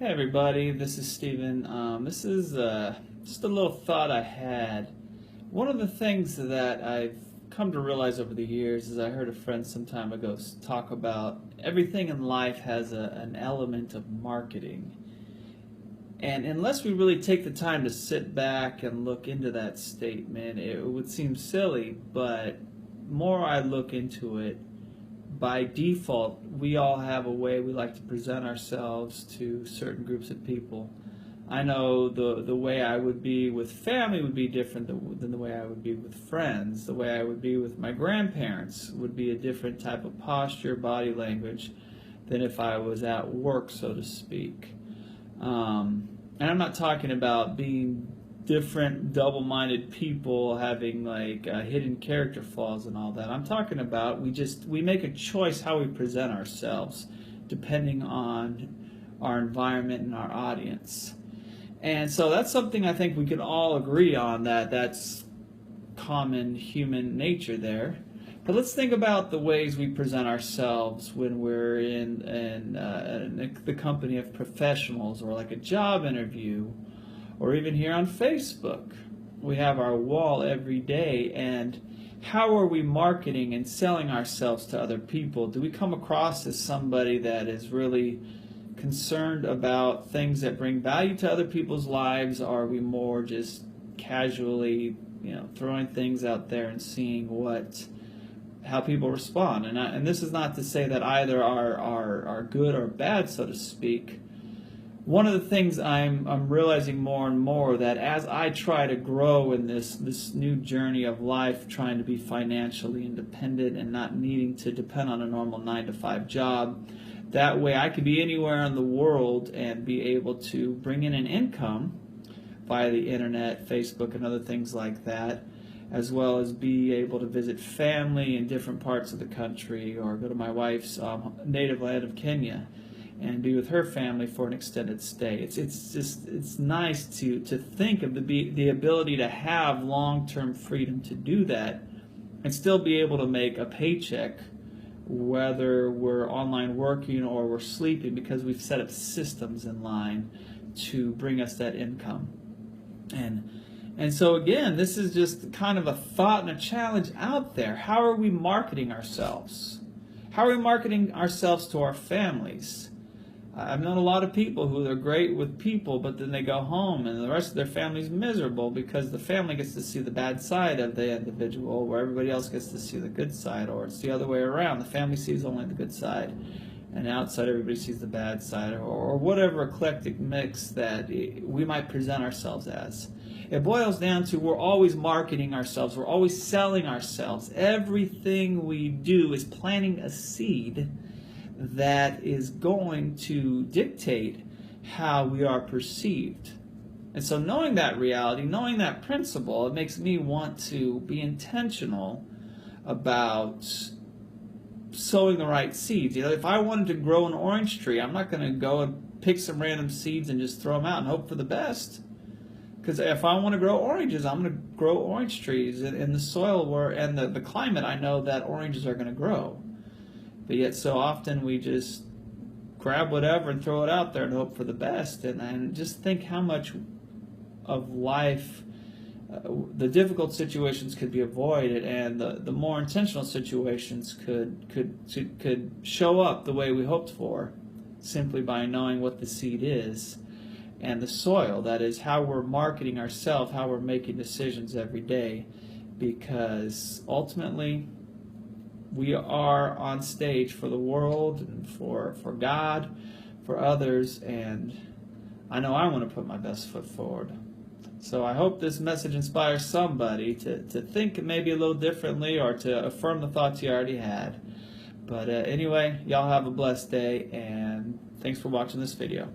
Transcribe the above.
Hey everybody, this is Steven. This is just a little thought I had. One of the things that I've come to realize over the years is I heard a friend some time ago talk about everything in life has an element of marketing. And unless we really take the time to sit back and look into that statement, it would seem silly, but more I look into it, by default, we all have a way we like to present ourselves to certain groups of people. I know the way I would be with family would be different than the way I would be with friends. The way I would be with my grandparents would be a different type of posture, body language, than if I was at work, so to speak. And I'm not talking about being different double-minded people having like hidden character flaws and all that. I'm talking about we make a choice how we present ourselves depending on our environment and our audience. And so that's something I think we can all agree on, that's common human nature there. But let's think about the ways we present ourselves when we're in the company of professionals, or like a job interview, or even here on Facebook. We have our wall every day, and how are we marketing and selling ourselves to other people? Do we come across as somebody that is really concerned about things that bring value to other people's lives, or are we more just casually, throwing things out there and seeing how people respond? And this is not to say that either are good or bad, so to speak. One of the things I'm realizing more and more, that as I try to grow in this new journey of life, trying to be financially independent and not needing to depend on a normal 9-to-5 job, that way I could be anywhere in the world and be able to bring in an income via the internet, Facebook, and other things like that, as well as be able to visit family in different parts of the country, or go to my wife's native land of Kenya and be with her family for an extended stay. It's nice to think of the ability to have long-term freedom to do that and still be able to make a paycheck, whether we're online working or we're sleeping, because we've set up systems in line to bring us that income. And so again, this is just kind of a thought and a challenge out there. How are we marketing ourselves? How are we marketing ourselves to our families? I've known a lot of people who are great with people, but then they go home and the rest of their family's miserable because the family gets to see the bad side of the individual, where everybody else gets to see the good side, or it's the other way around. The family sees only the good side, and outside everybody sees the bad side, or whatever eclectic mix that we might present ourselves as. It boils down to we're always marketing ourselves. We're always selling ourselves. Everything we do is planting a seed that is going to dictate how we are perceived. And so knowing that reality, knowing that principle, it makes me want to be intentional about sowing the right seeds. If I wanted to grow an orange tree, I'm not going to go and pick some random seeds and just throw them out and hope for the best. Because if I want to grow oranges, I'm going to grow orange trees in the soil and the climate I know that oranges are going to grow. But yet so often we just grab whatever and throw it out there and hope for the best. And just think how much of life, the difficult situations could be avoided, and the more intentional situations could show up the way we hoped for, simply by knowing what the seed is and the soil, that is how we're marketing ourselves, how we're making decisions every day. Because ultimately, we are on stage for the world and for God, for others, and I know I want to put my best foot forward. So I hope this message inspires somebody to think maybe a little differently, or to affirm the thoughts you already had. But anyway, y'all have a blessed day, and thanks for watching this video.